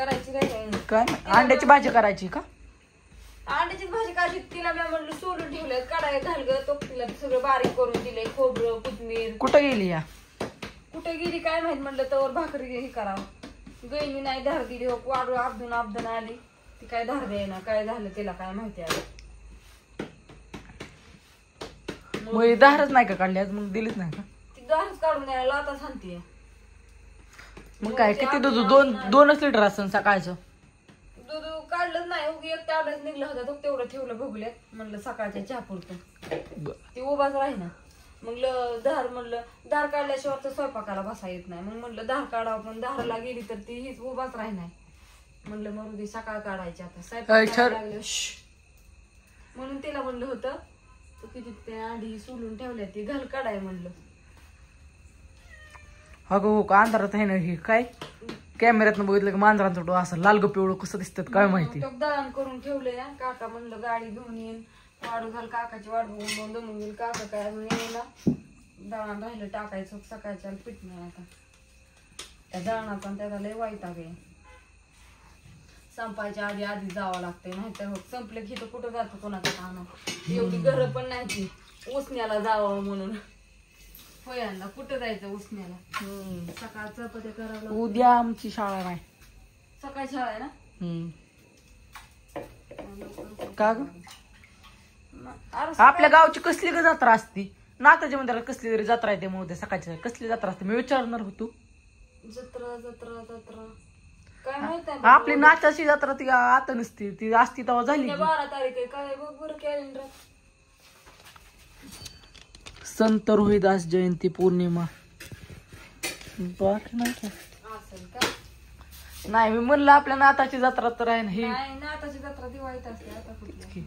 करायची काय अंड्याची भाजी करायची का? अंड्याची भाजी काढली. तिला मी म्हणलं सोलून ठेवलं, काढाय घाल ग. तो तिला सगळं बारीक करून दिले, खोबरं कोथमीर. कुठं गेली या? कुठे गेली काय माहित. म्हणलं तर भाकरी हे करावं. गईनी नाही धार दिली हो, वाढू आपदून आली. ती काय धार द्यायना, काय झालं तिला काय माहिती आहे. मग धारच नाही का काढली आज? मग दिलीच नाही का? ती धारच काढून द्यायला आता सांगते. मग काय किती दूध? दोनच लिटर असं सकाळचं दूध काढलंच नाही. एक ताब्यात निघलं होतं तो तेवढं ठेवलं बघूल्यात. म्हणलं सकाळच्या चहा पुरतं ती उभाच राही ना. मग धार म्हणलं धार काढल्याशिवाय तर स्वयंपाकाला बसा येत नाही. मग म्हणलं धार काढावं, पण धाराला गेली तर ती हीच उभाच राही नाही. म्हणलं मग सकाळ काढायची आता स्वयंपाक लागले म्हणून तिला म्हणलं होतं तू किती ते आधी सोलून ठेवल्या ती घाल काढाय म्हणलं. अगं हो का अंधारात आहे ना. हे काय कॅमेऱ्यात बघितलं की मांजरांचं डोळं असं लाल पिवळं कसं दिसतात काय माहिती. दळण करून ठेवले. काका म्हणलं गाडी घेऊन येईन, वाढू घाल. काकाची वाट बघून दमून गेली. काका काय अजून येईना. दळण राहिलं टाकायचं सकाळच्या पीठ नाही आता. त्या दळणाचा त्याचा लय वाईटाग आहे. संपायच्या आधी जावं लागतंय, नाहीतर संपलं की तर कुठं जातो कोणाचं काम. एवढी घरं पण नाही ती उसण्याला जावं म्हणून. होय ना, कुठं जायचं उसण्याला. सकाळ चपात्या करावं. उद्या आमची शाळा नाही. सकाळी शाळा आहे ना. का ग? आपल्या गावची कसली ग जत्रा असती? नाताच्या मंदिरात कसली तरी जत्रा येते. मग उद्या सकाळची कसली जत्रा असते मी विचारणार होतो. जत्रा जत्रा जत्रा काय माहिती. आपली नाचाची जत्रा ती आता नसती, ती असती तेव्हा झाली. 12 तारीख आहे काय बघ बरं कॅलेंडर. संत रोहिदास जयंती पौर्णिमा. बाकी नाही असेल का? नाही मी म्हणलं आपल्या नाताची जत्रा तर आहे ना. ही नाही नाताची जत्रा दिवाळीत असते. आता कुठली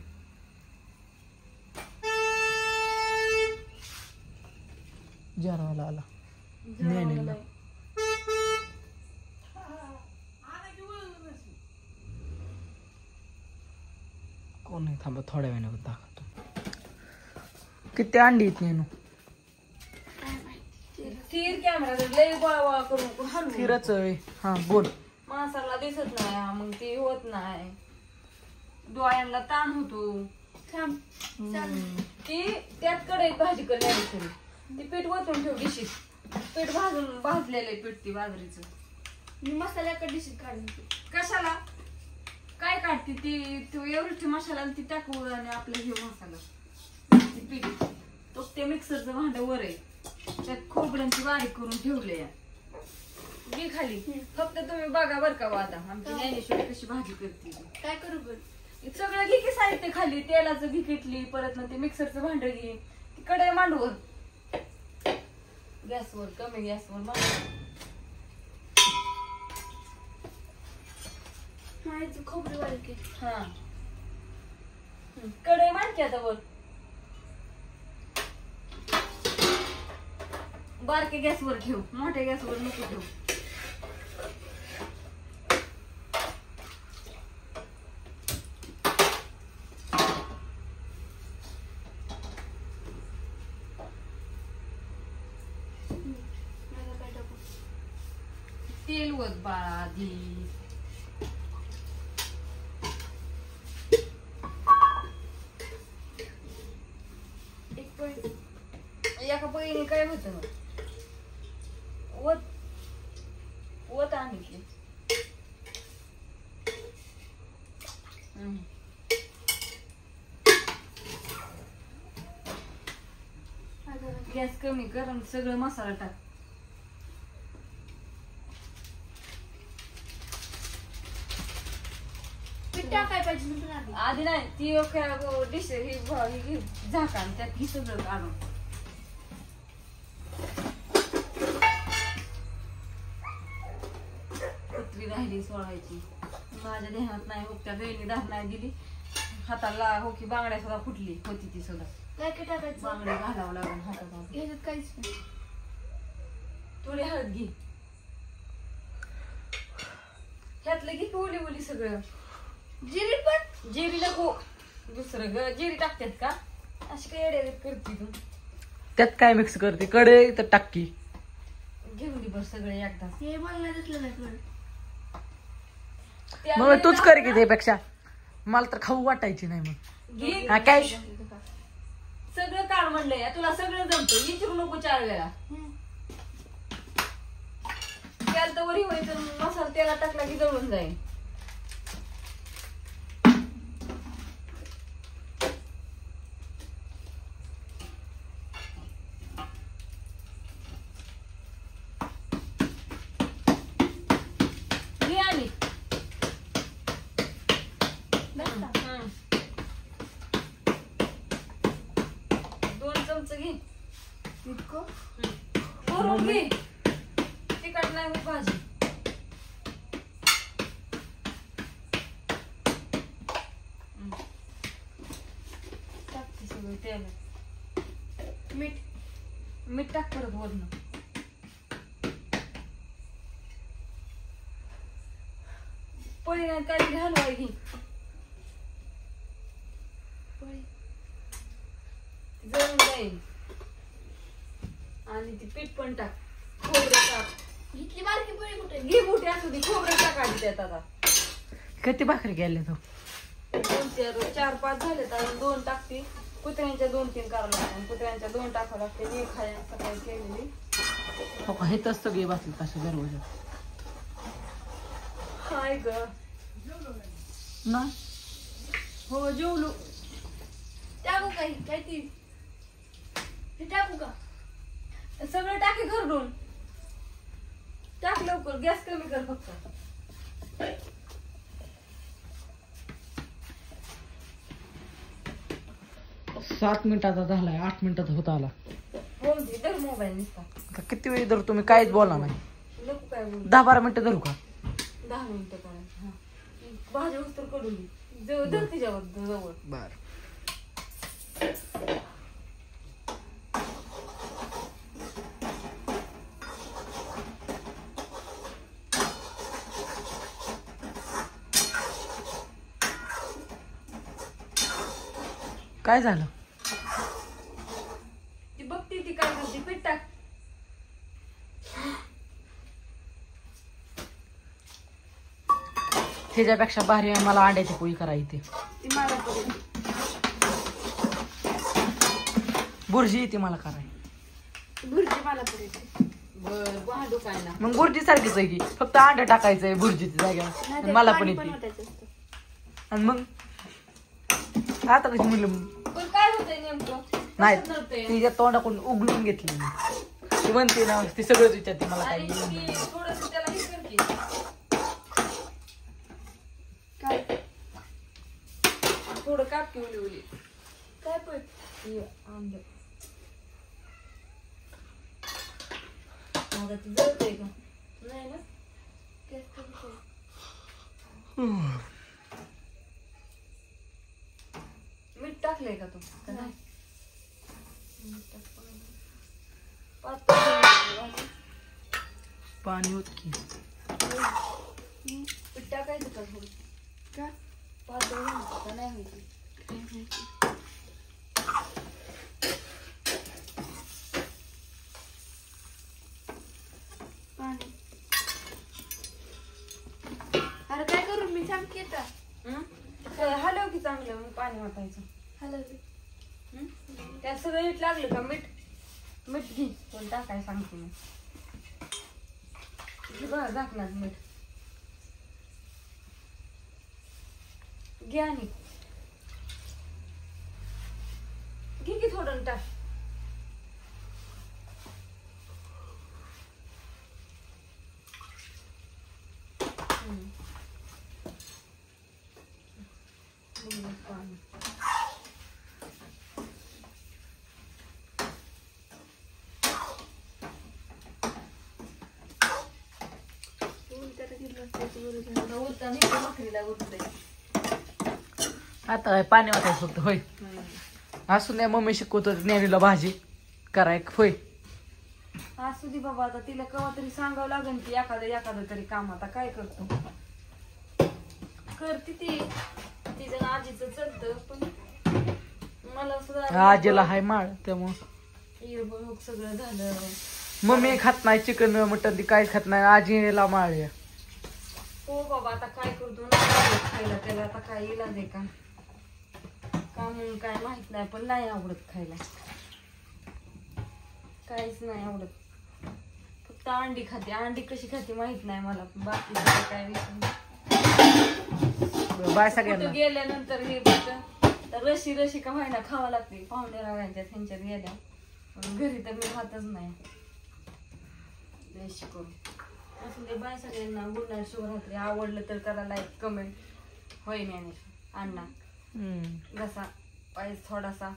जरावाला आला नाही. कोण नाही थांबा थोड्या वेळाने दाखवतो. किती अंडी येत नाही. स्थिर कॅमेरा लय गोळा करून हलवून स्थिरच हा बोल. माणसाला दिसत नाही मग ते होत नाही. डोळ्यांना ताण होतो. ती त्यात कडे भाजी करण्याची ती पीठ वतून ठेव डिशीत. पीठ भाजलेलं पीठ ती बाजरीचं. मसाल्याकडे डिशीत काढून कशाला काय काढते ती तू एवढी मसाला ती टाकू आणि आपलं हे मसाला पीठ तो ते मिक्सरचं भांड वर आहे. त्यात खोबऱ्यांची बारीक करून ठेवले. घे खाली. फक्त तुम्ही बघा बर का आता आमची ज्ञानेश्वरी कशी भाजी करते. काय करू बरं सगळं घे की साहित्य खाली. तेलाचं घी घेतली परत ना ते मिक्सरचं भांड घे. कढई मांडवर गॅसवर कमी गॅसवर मांडवर. खोबरी बारीक आहे. हा कढई मांडकी आता वर. बारके गॅसवर ठेव, मोठ्या गॅसवर नको ठेव. तेल वत बाळा आधी. एका पळीने काय होत वत वत आणली. गॅस कमी कर आणि सगळं मसाला टाक. टाकाय पाहिजे आधी नाही ती डिश ही झाका त्यात ही सगळं काढून. पत्री राहिली सोळायची माझ्या ध्यानात नाही. हो त्या गईने धार नाही दिली हाताला. हो की बांगड्या सुद्धा फुटली होती ती सुद्धा. काय काय टाकायचं? बांगड्या घालावं लागून हातात. ह्याच्यात काहीच नाही. थोडी हळद घे. ह्यातलं घे की ओली ओली सगळं. जिरी पण जिरी नको दुसरं ग. जिरी टाकतात का अशी काय येड्या करते तू. त्यात काय मिक्स करते? कढई तर टाकी घेऊन दे बरं सगळे एकदा. हे मला नाही दिसलं नाही. मग तूच कर की त्यापेक्षा मला तर खाऊ वाटायची नाही मग घे हा काय सगळं काढ म्हणलंय तुला सगळं जमतं विचारू नको 4 वेळा त्याला तर वरी व्हायचं मसाला त्याला टाकला की जळून जाईल घे आणि हं. 2 चमचे घे इतकं भरून घे तिखट नाही होत भाजी टाकते सगळं तेलात मीठ टाक परत वरनं पळी नाही काही घालवाय घे जळून जाईल आणि ती पीठ पण टाक खोबरं टाक इतकी बारकी पोळी कुठे घे मोठी असू दे खोबरं टाक आधी त्यात आता किती भाकरी गेल्या तो 4-5 झाले तर 2 टाकते कुत्र्यांच्या 2-3 करावं लागतात कुत्र्यांच्या 2 टाकावं लागते मी खाया सकाळी केलेली हो का हे तसं सगळे बसले तसे दरवाजा हाय ग ना हो जेवलो टाकू काही काय ती हे टाकू का सगळं टाके घरडून टाक लवकर गॅस कमी कर फक्त 7 मिनिटाचा झालाय 8 मिनिटाचा होता आला हो दे धर मोबाईल नुसता आता किती वेळ धरू तुम्ही काहीच बोला नाही नको काय बोलू 10-12 मिनिटं धरू का 10 मिनिटं करायचं हा भाजी उस्तर कडून घे जवळ धर तिच्यावर जवळ बर काय झालं ती बघती ती काय करते पीठ टाक ह्याच्यापेक्षा भारी आहे मला अंड्याची पोळी करायची ती मला करेल बुर्जी येते मला करायची भुर्जी मला पडायची बर भांडू काय ना मग बुर्जी सारखीच आहे की फक्त अंडा टाकायचंय बुर्जीच्या जाग्यावर आणि मला पण येते आणि मग आता कशी म्हणलं पण काय होतंय नेमकं नाही कसं नडतंय? तिच्या तोंडाकडून उघडून घेतली मी. ती म्हणते ना ती सगळंच विचारते मला काय आणि ती थोडंसं त्याला हे कर की काय थोडं काप की उली उली काय पण ये, आंबे. आता ती जळतंय का नाही ना गॅस कमी कर. मीठ टाकलंय का तू का नाही मीठ टाक पण. पातळ पाणी होत की पीठ टाकायचं का थोडं का पातळ व्हायचं का नाही व्हायचं पाणी अरे काय करू मी सांग की आता हलव की चांगलं मग पाणी वाटायचं हलवते त्यात सगळं मीठ लागलं का मीठ मीठ घे पण टाकाय सांगते मी घे बघा झाकणार मीठ घे आणि घे की थोडं टाक पाणी भाकरीला उठतंय आता काय पाणी वाटायचं फक्त होय असून द्या मम्मी शिकवत होती ज्ञानीला भाजी कराय होय असू दे बाबा आता तिला केव्हा तरी सांगावं लागेल की एखादं तरी काम आता काय करतो करते ती तिचं आजीचं चलतं पण मला सुद्धा आजीला हाय माळ त्यामुळं इरबळ सगळं झालं मम्मी खात नाही चिकन मटन ती काहीच खात नाही आजीला माळ आहे. हो बाबा आता काय करतो नाही खायला त्याला आता काय इलाज आहे का म्हणून काय माहित नाही पण नाही आवडत खायला काहीच नाही आवडत फक्त अंडी खाते अंडी कशी खाते माहित नाही मला बाकी काय बाय सगळ्यांना कुठं गेल्यानंतर हे फक्त रशी का व्हायला खावं लागते पाहुणे रागांच्या त्यांच्यात गेल्या पण घरी तर मी खातच नाही शिकून असं ते बाय सगळ्यांना गुड नाईट शुभरात्री आवडलं तर करा लाईक कमेंट होय ज्ञानेश अण्णा घसा पाहिजे थोडासा